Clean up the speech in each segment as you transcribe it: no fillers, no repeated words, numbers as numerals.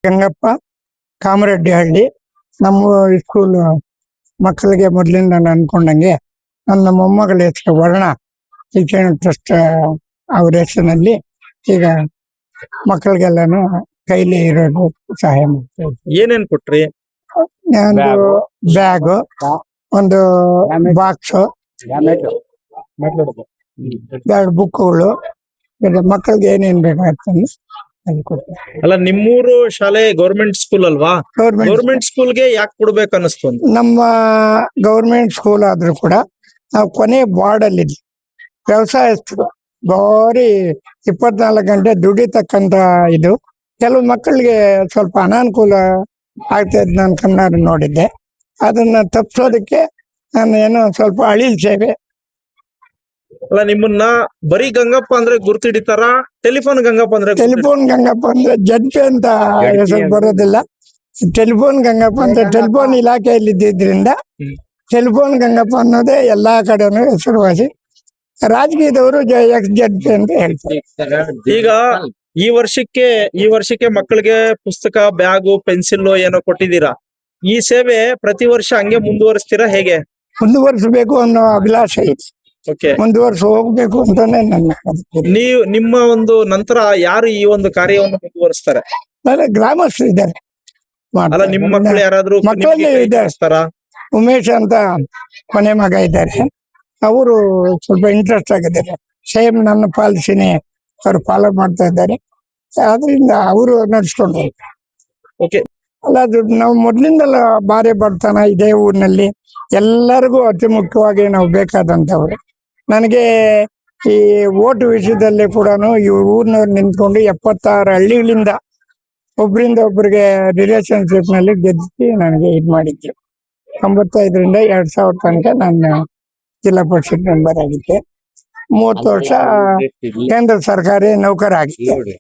ಗಂಗಪ್ಪ ಕಾಮರೆಡ್ಡಿಹಳ್ಳಿ. ನಮ್ಮ ಸ್ಕೂಲ್ ಮಕ್ಕಳಿಗೆ ಮೊದಲಿಂದ ನಾನು ಅನ್ಕೊಂಡಂಗೆ ನನ್ನ ಮೊಮ್ಮಗಳ ಹೆಸರು ವರ್ಣ ಶಿಕ್ಷಣ ಟ್ರಸ್ಟ್ ಅವ್ರ ಹೆಸರಿನಲ್ಲಿ ಈಗ ಮಕ್ಕಳಿಗೆಲ್ಲಾನು ಕೈಲಿ ಇರೋದು ಸಹಾಯ ಮಾಡ್ತಾ ಇದ್ವಿ. ಏನೇನ್ ಕೊಟ್ರಿ? ಒಂದು ಬ್ಯಾಗ್, ಒಂದು ಬಾಕ್ಸ್, 2 ಬುಕ್ಗಳು, ಮಕ್ಕಳಿಗೆ ಏನೇನ್ ಬೇಕಾಗ್ತದೆ ಅದು ಕೊಡ್ತೀವಿ. ಅಲ್ಲ, ನಿಮ್ಮೂರು ಶಾಲೆ ಗೌರ್ಮೆಂಟ್ ಸ್ಕೂಲ್ ಅಲ್ವಾ? ಗೌರ್ಮೆಂಟ್ ಸ್ಕೂಲ್ಗೆ ಯಾಕೆ ಕೊಡ್ಬೇಕು ಅನಿಸ್ತು ಅಂತ? ನಮ್ಮ ಗೌರ್ಮೆಂಟ್ ಸ್ಕೂಲ್ ಆದ್ರೂ ಕೂಡ ನಾವು ಕೊನೆ ವಾರ್ಡ್ ಅಲ್ಲಿ ವ್ಯವಸಾಯಸ್ಥರು ಭಾರಿ 24 ಗಂಟೆ ದುಡಿತಕ್ಕಂತ ಇದು. ಕೆಲವು ಮಕ್ಕಳಿಗೆ ಸ್ವಲ್ಪ ಅನಾನುಕೂಲ ಆಗ್ತಾ ಇದ್ ನಾನು ಕಣ್ಣಾರೆ ನೋಡಿದ್ದೆ. ಅದನ್ನ ತಪ್ಪಿಸೋದಕ್ಕೆ ನಾನು ಏನೋ ಸ್ವಲ್ಪ ಅಳಿಲ್ ಸೇವೆ. ಅಲ್ಲ, ನಿಮ್ಮನ್ನ ಬರೀ ಗಂಗಪ್ಪ ಅಂದ್ರೆ ಗುರ್ತಿಡಿತಾರ? ಟೆಲಿಫೋನ್ ಗಂಗಪ್ಪ ಅಂದ್ರೆ ಟೆಲಿಫೋನ್ ಗಂಗಪ್ಪ ಅಂದ್ರೆ ಜಡ್ಪೆ ಅಂತ ಹೆಸರು ಬರೋದಿಲ್ಲ. ಟೆಲಿಫೋನ್ ಗಂಗಪ್ಪ ಅಂತ ಟೆಲಿಫೋನ್ ಇಲಾಖೆಯಲ್ಲಿ ಇದ್ದಿದ್ರಿಂದ ಟೆಲಿಫೋನ್ ಗಂಗಪ್ಪ ಅನ್ನೋದೇ ಎಲ್ಲಾ ಕಡೆನೂ ಹೆಸರುವಾಸಿ. ರಾಜಕೀಯದವರು ಎಕ್ಸ್ ಜಡ್ಪೆ ಅಂತ ಹೇಳ್ತಾರೆ. ಈಗ ಈ ವರ್ಷಕ್ಕೆ ಮಕ್ಕಳಿಗೆ ಪುಸ್ತಕ, ಬ್ಯಾಗು, ಪೆನ್ಸಿಲ್ ಏನೋ ಕೊಟ್ಟಿದ್ದೀರಾ. ಈ ಸೇವೆ ಪ್ರತಿ ವರ್ಷ ಹಂಗೆ ಮುಂದುವರಿಸ್ತೀರಾ ಹೇಗೆ? ಮುಂದುವರಿಸಬೇಕು ಅನ್ನೋ ಅಭಿಲಾಷೆ ಇದೆ. ಓಕೆ, ಮುಂದುವರ್ಸಿ ಹೋಗ್ಬೇಕು ಅಂತಾನೆ ನನ್ನ ನಿಮ್ಮ ಒಂದು ನಂತರ ಯಾರು ಈ ಒಂದು ಕಾರ್ಯವನ್ನು ಮುಂದುವರಿಸ್ತಾರೆ? ಗ್ರಾಮಸ್ಥರು ಇದ್ದಾರೆ. ಅಲ್ಲ, ನಿಮ್ಮ ಮಕ್ಕಳು ಯಾರಾದ್ರೂ ಮಕ್ಕಳಲ್ಲಿ ಇದ್ದಾರೆ. ಉಮೇಶ್ ಅಂತ ಕೊನೆ ಮಗ ಇದ್ದಾರೆ. ಅವರು ಸ್ವಲ್ಪ ಇಂಟ್ರೆಸ್ಟ್ ಆಗಿದ್ದಾರೆ. ಸೇಮ್ ನನ್ನ ಪಾಲಿಸಿನೇ ಅವರು ಫಾಲೋ ಮಾಡ್ತಾ ಇದ್ದಾರೆ. ಆದ್ರಿಂದ ಅವರು ನಡ್ಸ್ಕೊಂಡು ಓಕೆ. ಅಲ್ಲ, ಅದು ನಾವು ಮೊದ್ಲಿಂದಲ್ಲ ಬಾರಿ ಬಡತನ ಇದೇ ಊರಿನಲ್ಲಿ ಎಲ್ಲರಿಗೂ ಅತಿ ಮುಖ್ಯವಾಗಿ ನಾವು ಬೇಕಾದಂತವ್ರು. ನನಗೆ ಈ ಓಟ್ ವಿಷಯದಲ್ಲಿ ಕೂಡ ಈ ಊರಿನವ್ರು ನಿಂತ್ಕೊಂಡು 76 ಹಳ್ಳಿಗಳಿಂದ ಒಬ್ಬರಿಂದ ಒಬ್ಬರಿಗೆ ರಿಲೇಶನ್ಶಿಪ್ ನಲ್ಲಿ ಗೆದ್ದಿ ನನಗೆ ಇದ್ ಮಾಡಿದ್ರು. 95ರಿಂದ 2000 ತನಕ ನಾನು ಜಿಲ್ಲಾ ಪರಿಷತ್ ಮೆಂಬರ್ ಆಗಿದ್ದೆ. 30 ವರ್ಷ ಕೇಂದ್ರ ಸರ್ಕಾರಿ ನೌಕರ ಆಗಿದ್ದೆ.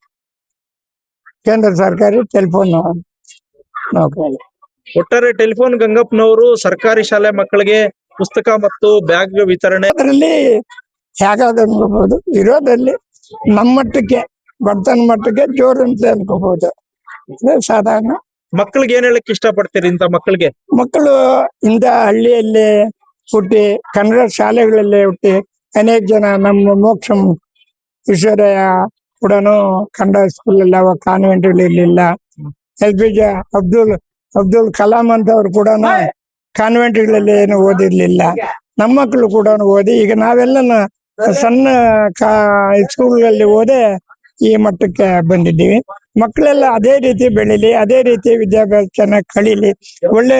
ಕೇಂದ್ರ ಸರ್ಕಾರಿ ಟೆಲಿಫೋನ್ ನೌಕರ. ಒಟ್ಟಾರೆ ಟೆಲಿಫೋನ್ ಗಂಗಪ್ಪನವರು ಸರ್ಕಾರಿ ಶಾಲೆ ಮಕ್ಕಳಿಗೆ ಪುಸ್ತಕ ಮತ್ತು ಬ್ಯಾಗ್ ವಿತರಣೆ ಅದರಲ್ಲಿ ಹೇಗಾದ್ರು ಅನ್ಕೋಬಹುದು. ಇರೋದ್ರಲ್ಲಿ ನಮ್ಮ ಮಟ್ಟಕ್ಕೆ ಬಡತನ ಮಟ್ಟಕ್ಕೆ ಜೋರು ಅಂತ ಅನ್ಕೋಬಹುದು. ಸಾಧಾರಣ ಮಕ್ಕಳಿಗೆ ಏನ್ ಹೇಳಕ್ ಇಷ್ಟ ಪಡ್ತೀರಿ? ಇಂತ ಮಕ್ಕಳು ಇಂಥ ಹಳ್ಳಿಯಲ್ಲೇ ಹುಟ್ಟಿ ಕನ್ನಡ ಶಾಲೆಗಳಲ್ಲೇ ಹುಟ್ಟಿ ಅನೇಕ ಜನ ನಮ್ಮ ಮೋಕ್ಷಂ ಈಶ್ವರಯ್ಯ ಕೂಡ ಕನ್ನಡ ಸ್ಕೂಲ್ ಅಲ್ಲಿ ಅವಾಗ ಕಾನ್ವೆಂಟ್ ಇರ್ಲಿಲ್ಲ. LPJ ಅಬ್ದುಲ್ ಕಲಾಂ ಅಂತವ್ರು ಕೂಡ ಕಾನ್ವೆಂಟ್ಗಳಲ್ಲಿ ಏನು ಓದಿರ್ಲಿಲ್ಲ. ನಮ್ಮ ಮಕ್ಕಳು ಕೂಡ ಓದಿ ಈಗ ನಾವೆಲ್ಲ ಸಣ್ಣ ಸ್ಕೂಲ್ಗಳಲ್ಲಿ ಓದಿ ಈ ಮಟ್ಟಕ್ಕೆ ಬಂದಿದ್ದೀವಿ. ಮಕ್ಕಳೆಲ್ಲ ಅದೇ ರೀತಿ ಬೆಳಿಲಿ, ಅದೇ ರೀತಿ ವಿದ್ಯಾಭ್ಯಾಸ ಚೆನ್ನಾಗಿ ಕಳೀಲಿ. ಒಳ್ಳೆ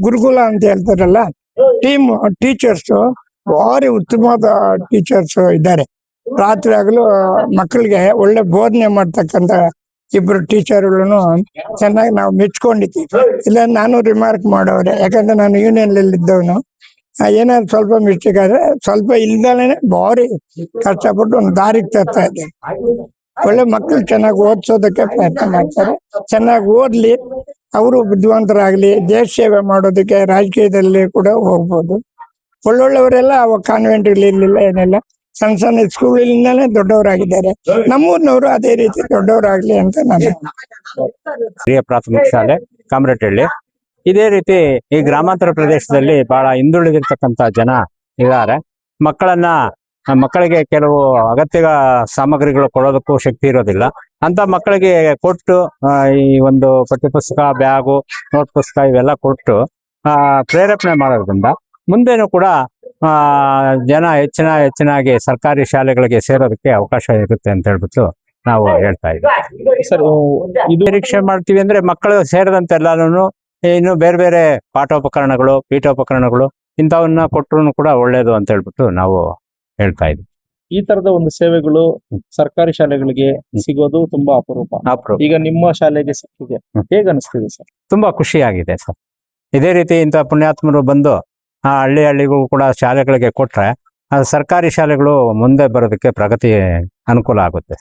ಗುರುಕುಲ ಅಂತ ಹೇಳ್ತಾರಲ್ಲ, ಟೀಚರ್ಸ್ ಭಾರಿ ಉತ್ತಮವಾದ ಟೀಚರ್ಸ್ ಇದ್ದಾರೆ. ರಾತ್ರಿ ಆಗಲು ಮಕ್ಕಳಿಗೆ ಒಳ್ಳೆ ಬೋಧನೆ ಮಾಡ್ತಕ್ಕಂತ 2 ಟೀಚರ್ಗಳನ್ನು ಚೆನ್ನಾಗಿ ನಾವು ಮೆಚ್ಕೊಂಡಿದ್ದೀವಿ. ಇಲ್ಲ, ನಾನು ರಿಮಾರ್ಕ್ ಮಾಡೋರೆ, ಯಾಕಂದ್ರೆ ನಾನು ಯೂನಿಯನ್ ಅಲ್ಲಿ ಇದ್ದವನು. ಏನಾದ್ರು ಸ್ವಲ್ಪ ಮಿಸ್ಟೇಕ್ ಆದ್ರೆ ಸ್ವಲ್ಪ ಇಲ್ದಾನೆ ಭಾರಿ ಕಷ್ಟಪಟ್ಟು ಒಂದು ದಾರಿಗೆ ತರ್ತಾ ಇದ್ದೇನೆ. ಒಳ್ಳೆ ಮಕ್ಕಳು ಚೆನ್ನಾಗಿ ಓದಿಸೋದಕ್ಕೆ ಪ್ರಯತ್ನ ಮಾಡ್ತಾರೆ. ಚೆನ್ನಾಗಿ ಓದ್ಲಿ, ಅವರು ಬುದ್ಧಿವಂತರಾಗ್ಲಿ, ದೇಶ ಸೇವೆ ಮಾಡೋದಕ್ಕೆ ರಾಜಕೀಯದಲ್ಲಿ ಕೂಡ ಹೋಗ್ಬೋದು. ಒಳ್ಳೊಳ್ಳೆಯವರೆಲ್ಲ ಅವಾಗ ಕಾನ್ವೆಂಟ್ ಇರ್ಲಿಲ್ಲ, ಏನಿಲ್ಲ, ಸಣ್ಣ ಸ್ಕೂಲಿಂದಾನೇ ದೊಡ್ಡವರಾಗಿದ್ದಾರೆ. ನಮ್ಮೂರಿನವರು ಅದೇ ರೀತಿ ದೊಡ್ಡವರಾಗ್ಲಿ ಅಂತ ನಾನು. ಹಿರಿಯ ಪ್ರಾಥಮಿಕ ಶಾಲೆ ಕಾಮರೆಡ್ಡಿಹಳ್ಳಿ. ಇದೇ ರೀತಿ ಈ ಗ್ರಾಮಾಂತರ ಪ್ರದೇಶದಲ್ಲಿ ಬಹಳ ಹಿಂದುಳಿದಿರ್ತಕ್ಕಂತ ಜನ ಇದ್ದಾರೆ. ಮಕ್ಕಳಿಗೆ ಕೆಲವು ಅಗತ್ಯ ಸಾಮಗ್ರಿಗಳು ಕೊಡೋದಕ್ಕೂ ಶಕ್ತಿ ಇರೋದಿಲ್ಲ. ಅಂತ ಮಕ್ಕಳಿಗೆ ಕೊಟ್ಟು ಈ ಒಂದು ಪಠ್ಯಪುಸ್ತಕ, ಬ್ಯಾಗು, ನೋಟ್ ಪುಸ್ತಕ ಇವೆಲ್ಲ ಕೊಟ್ಟು ಪ್ರೇರೇಪಣೆ ಮಾಡೋದ್ರಿಂದ ಮುಂದೇನು ಕೂಡ ಜನ ಹೆಚ್ಚಿನಾಗಿ ಸರ್ಕಾರಿ ಶಾಲೆಗಳಿಗೆ ಸೇರೋದಕ್ಕೆ ಅವಕಾಶ ಇರುತ್ತೆ ಅಂತ ಹೇಳ್ಬಿಟ್ಟು ನಾವು ಹೇಳ್ತಾ ಇದ್ದೀವಿ. ಸರ್, ಇದು ನಿರೀಕ್ಷೆ ಮಾಡ್ತೀವಿ ಅಂದ್ರೆ ಮಕ್ಕಳು ಸೇರಿದಂತೆ ಎಲ್ಲಾನು ಇನ್ನು ಬೇರೆ ಬೇರೆ ಪಾಠೋಪಕರಣಗಳು, ಪೀಠೋಪಕರಣಗಳು ಇಂಥವನ್ನ ಕೊಟ್ಟರು ಕೂಡ ಒಳ್ಳೇದು ಅಂತ ಹೇಳ್ಬಿಟ್ಟು ನಾವು ಹೇಳ್ತಾ ಇದ್ವಿ. ಈ ತರದ ಒಂದು ಸೇವೆಗಳು ಸರ್ಕಾರಿ ಶಾಲೆಗಳಿಗೆ ಸಿಗೋದು ತುಂಬಾ ಅಪರೂಪ. ಈಗ ನಿಮ್ಮ ಶಾಲೆಗೆ ಸಿಕ್ಕಿದೆ, ಹೇಗೆ ಅನಿಸ್ತಿದೆ ಸರ್? ತುಂಬಾ ಖುಷಿಯಾಗಿದೆ ಸರ್. ಇದೇ ರೀತಿ ಇಂಥ ಪುಣ್ಯಾತ್ಮರು ಬಂದು ಹಳ್ಳಿಗೂ ಕೂಡ ಶಾಲೆಗಳಿಗೆ ಕೊಟ್ರೆ ಸರ್ಕಾರಿ ಶಾಲೆಗಳು ಮುಂದೆ ಬರೋದಕ್ಕೆ ಪ್ರಗತಿ ಅನುಕೂಲ ಆಗುತ್ತೆ.